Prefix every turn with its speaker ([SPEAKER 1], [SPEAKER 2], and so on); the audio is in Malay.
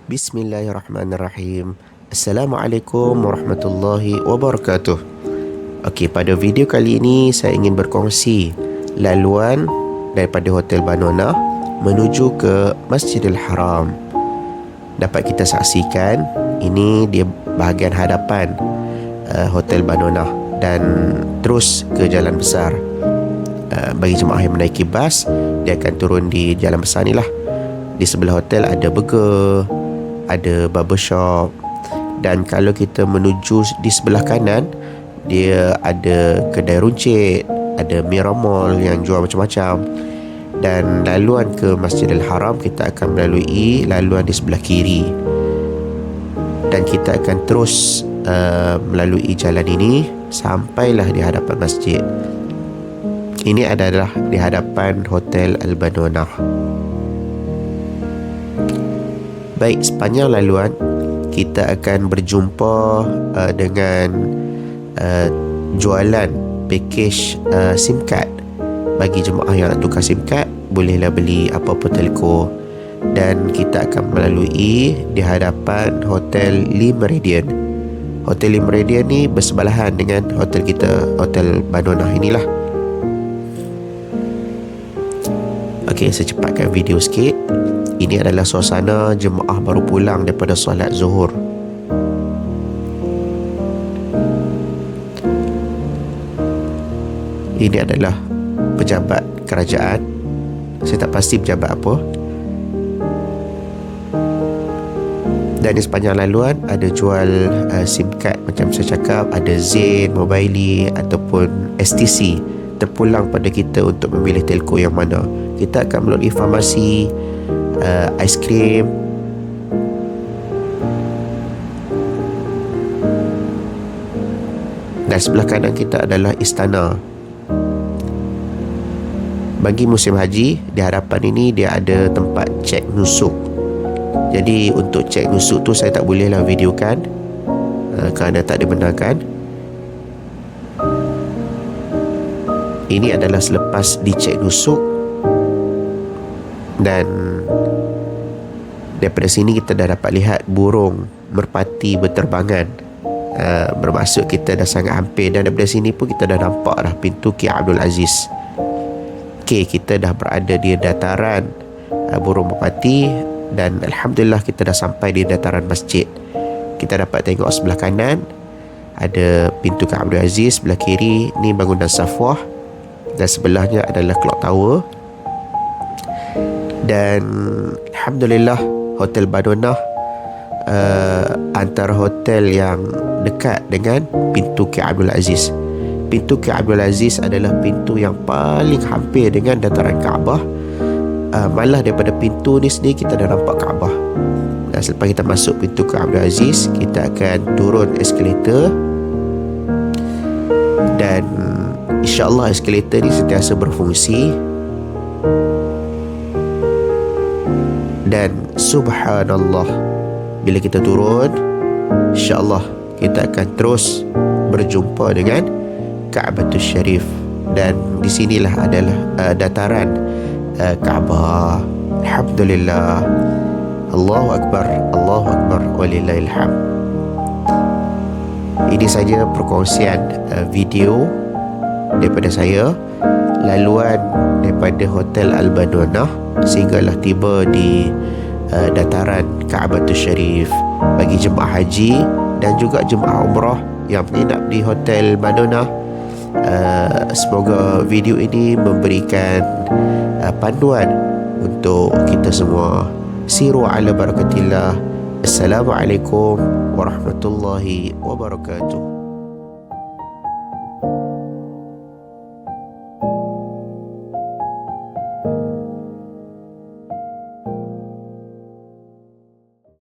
[SPEAKER 1] Bismillahirrahmanirrahim. Assalamualaikum warahmatullahi wabarakatuh. Okey, pada video kali ini saya ingin berkongsi laluan daripada Hotel Banona menuju ke Masjidil Haram. Dapat kita saksikan, ini dia bahagian hadapan Hotel Banona dan terus ke jalan besar. Bagi jemaah yang menaiki bas, dia akan turun di jalan besar ni lah. Di sebelah hotel ada burger, ada barbershop, dan kalau kita menuju di sebelah kanan, dia ada kedai runcit, ada Miramall yang jual macam-macam. Dan laluan ke Masjidil Haram kita akan melalui laluan di sebelah kiri, dan kita akan terus melalui jalan ini sampailah di hadapan masjid. Ini adalah di hadapan Hotel Al-Banona. Baik, sepanjang laluan kita akan berjumpa dengan jualan package SIM card. Bagi jemaah yang nak tukar SIM card, bolehlah beli apa-apa telco. Dan kita akan melalui di hadapan Hotel Le Méridien. Hotel Le Méridien ni bersebelahan dengan hotel kita, Hotel Banona inilah. Okey, saya cepatkan video sikit. Ini adalah suasana jemaah baru pulang daripada solat Zuhur. Ini adalah pejabat kerajaan. Saya tak pasti pejabat apa. Dan di sepanjang laluan ada jual SIM card macam saya cakap. Ada Zain, Mobily ataupun STC. Terpulang pada kita untuk memilih telco yang mana. Kita akan melalui farmasi, aiskrim, dan sebelah kanan kita adalah istana. Bagi musim haji, di hadapan ini dia ada tempat cek nusuk. Jadi untuk cek nusuk tu saya tak bolehlah videokan kerana tak dibenarkan. Ini adalah selepas dicek nusuk, dan daripada sini kita dah dapat lihat burung merpati berterbangan. Bermaksud kita dah sangat hampir, dan daripada sini pun kita dah nampak dah pintu Ki Abdul Aziz. Okey, kita dah berada di dataran burung merpati, dan alhamdulillah kita dah sampai di dataran masjid. Kita dapat tengok sebelah kanan ada pintu Ki Abdul Aziz, sebelah kiri ni bangunan Safwah, dan sebelahnya adalah Clock Tower. Dan alhamdulillah Hotel Banona antara hotel yang dekat dengan pintu Ki Abdul Aziz. Pintu Ki Abdul Aziz adalah pintu yang paling hampir dengan dataran Kaabah. Malah daripada pintu ni sendiri kita dah nampak Kaabah. Dan selepas kita masuk pintu Ki Abdul Aziz, kita akan turun eskalator, dan InsyaAllah eskalator ni sentiasa berfungsi. Dan subhanallah, bila kita turun, InsyaAllah kita akan terus berjumpa dengan Ka'batul Syarif. Dan di sinilah adalah dataran Kaabah. Alhamdulillah. Allahu Akbar, Allahu Akbar, walillahilhamd. Ini saja perkongsian video daripada saya, laluan daripada Hotel Al-Banona sehinggalah tiba di dataran Ka'batul Syarif. Bagi jemaah haji dan juga jemaah umrah yang menginap di Hotel Banona, semoga video ini memberikan panduan untuk kita semua. Siru ala barakatillah. Assalamualaikum warahmatullahi wabarakatuh.